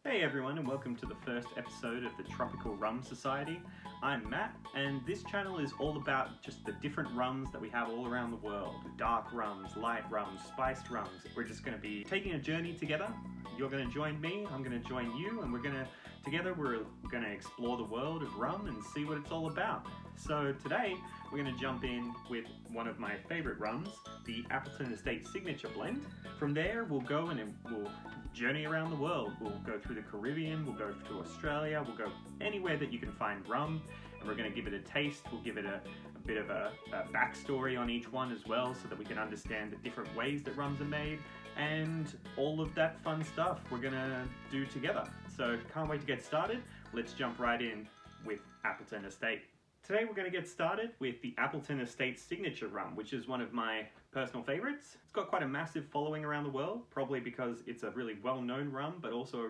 Hey everyone, and welcome to the first episode of the Tropical Rum Society. I'm Matt, and this channel is all about just the different rums that we have all around the world. Dark rums, light rums, spiced rums. We're just going to be taking a journey together. You're going to join me, I'm going to join you, and we're going to explore the world of rum and see what it's all about. So today, we're going to jump in with one of my favorite rums, the Appleton Estate Signature Blend. From there, we'll go and we'll journey around the world. We'll go through the Caribbean, we'll go to Australia, we'll go anywhere that you can find rum, and we're going to give it a taste. We'll give it a bit of a backstory on each one as well, so that we can understand the different ways that rums are made, and all of that fun stuff we're going to do together. So can't wait to get started. Let's jump right in with Appleton Estate. Today we're going to get started with the Appleton Estate Signature Rum, which is one of my personal favorites. It's got quite a massive following around the world, probably because it's a really well-known rum, but also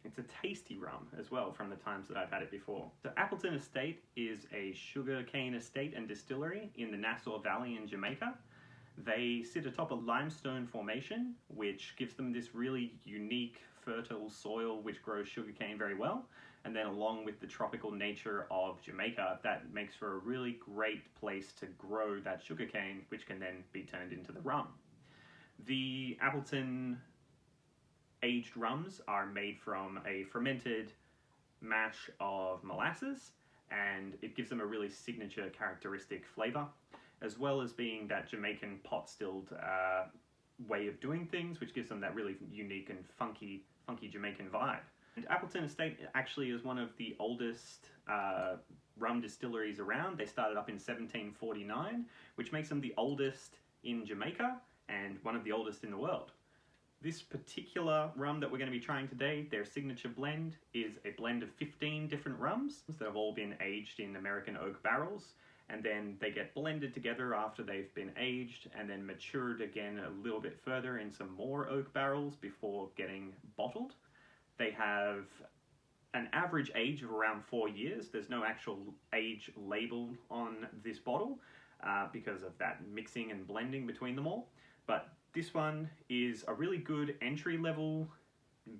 it's a tasty rum as well from the times that I've had it before. So Appleton Estate is a sugarcane estate and distillery in the Nassau Valley in Jamaica. They sit atop a limestone formation, which gives them this really unique, fertile soil which grows sugarcane very well. And then along with the tropical nature of Jamaica, that makes for a really great place to grow that sugarcane, which can then be turned into the rum. The Appleton aged rums are made from a fermented mash of molasses, and it gives them a really signature characteristic flavor, as well as being that Jamaican pot-stilled way of doing things, which gives them that really unique and funky Jamaican vibe. And Appleton Estate actually is one of the oldest rum distilleries around. They started up in 1749, which makes them the oldest in Jamaica and one of the oldest in the world. This particular rum that we're going to be trying today, their signature blend, is a blend of 15 different rums that have all been aged in American oak barrels, and then they get blended together after they've been aged and then matured again a little bit further in some more oak barrels before getting bottled. They have an average age of around 4 years. There's no actual age label on this bottle because of that mixing and blending between them all. But this one is a really good entry-level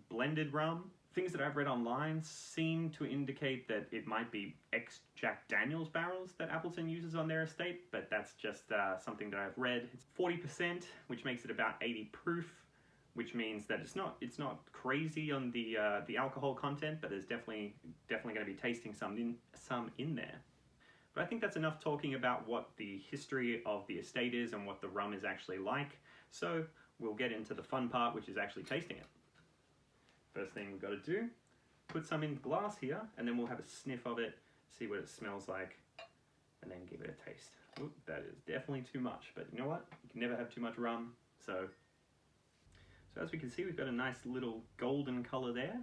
blended rum. Things that I've read online seem to indicate that it might be ex-Jack Daniel's barrels that Appleton uses on their estate, but that's just something that I've read. It's 40%, which makes it about 80 proof, which means that it's not crazy on the alcohol content, but there's definitely going to be tasting some in there. But I think that's enough talking about what the history of the estate is and what the rum is actually like. So we'll get into the fun part, which is actually tasting it. First thing we've got to do, put some in the glass here, and then we'll have a sniff of it, see what it smells like, and then give it a taste. Oop, that is definitely too much, but you know what? You can never have too much rum, so as we can see, we've got a nice little golden color there.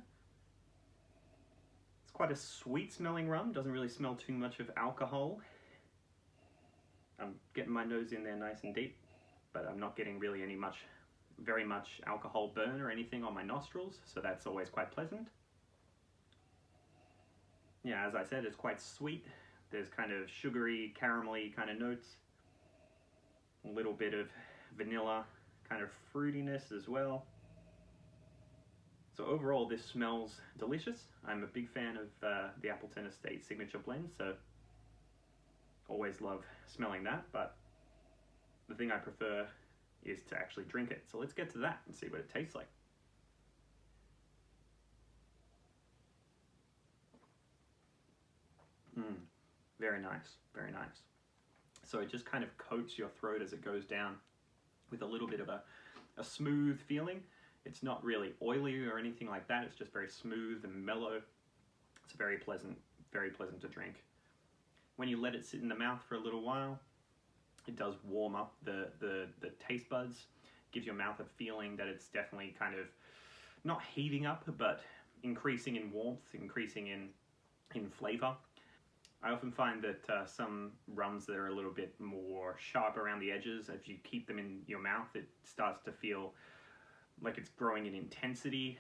It's quite a sweet smelling rum, doesn't really smell too much of alcohol. I'm getting my nose in there nice and deep, but I'm not getting really very much alcohol burn or anything on my nostrils, so that's always quite pleasant. Yeah, as I said, it's quite sweet. There's kind of sugary, caramelly kind of notes. A little bit of vanilla kind of fruitiness as well. So overall, this smells delicious. I'm a big fan of the Appleton Estate Signature Blend, so always love smelling that, but the thing I prefer is to actually drink it. So let's get to that and see what it tastes like. Very nice, very nice. So it just kind of coats your throat as it goes down with a little bit of a smooth feeling. It's not really oily or anything like that. It's just very smooth and mellow. It's very pleasant to drink. When you let it sit in the mouth for a little while, it does warm up the taste buds, gives your mouth a feeling that it's definitely kind of not heating up, but increasing in warmth, increasing in flavor. I often find that some rums that are a little bit more sharp around the edges, if you keep them in your mouth, it starts to feel like it's growing in intensity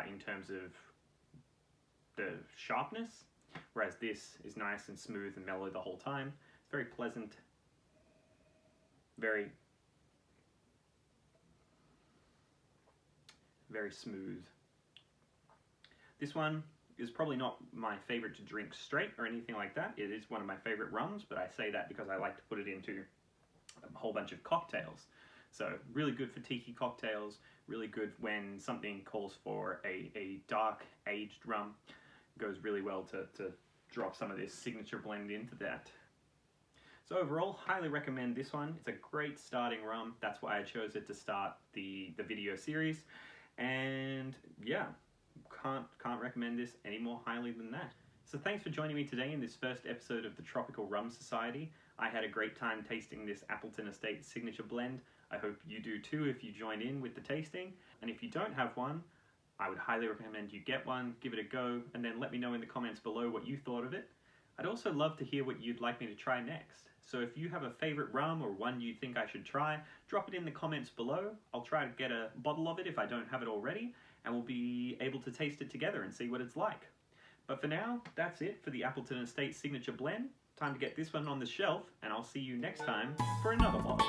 in terms of the sharpness, whereas this is nice and smooth and mellow the whole time. It's very pleasant, very smooth. This one is probably not my favorite to drink straight or anything like that. It is one of my favorite rums, but I say that because I like to put it into a whole bunch of cocktails. So really good for tiki cocktails, really good when something calls for a dark aged rum. It goes really well to drop some of this signature blend into that. So overall, highly recommend this one. It's a great starting rum. That's why I chose it to start the video series. And yeah, can't recommend this any more highly than that. So thanks for joining me today in this first episode of the Tropical Rum Society. I had a great time tasting this Appleton Estate Signature Blend. I hope you do too if you join in with the tasting. And if you don't have one, I would highly recommend you get one, give it a go, and then let me know in the comments below what you thought of it. I'd also love to hear what you'd like me to try next. So if you have a favorite rum or one you think I should try, drop it in the comments below. I'll try to get a bottle of it if I don't have it already, and we'll be able to taste it together and see what it's like. But for now, that's it for the Appleton Estate Signature Blend. Time to get this one on the shelf, and I'll see you next time for another bottle.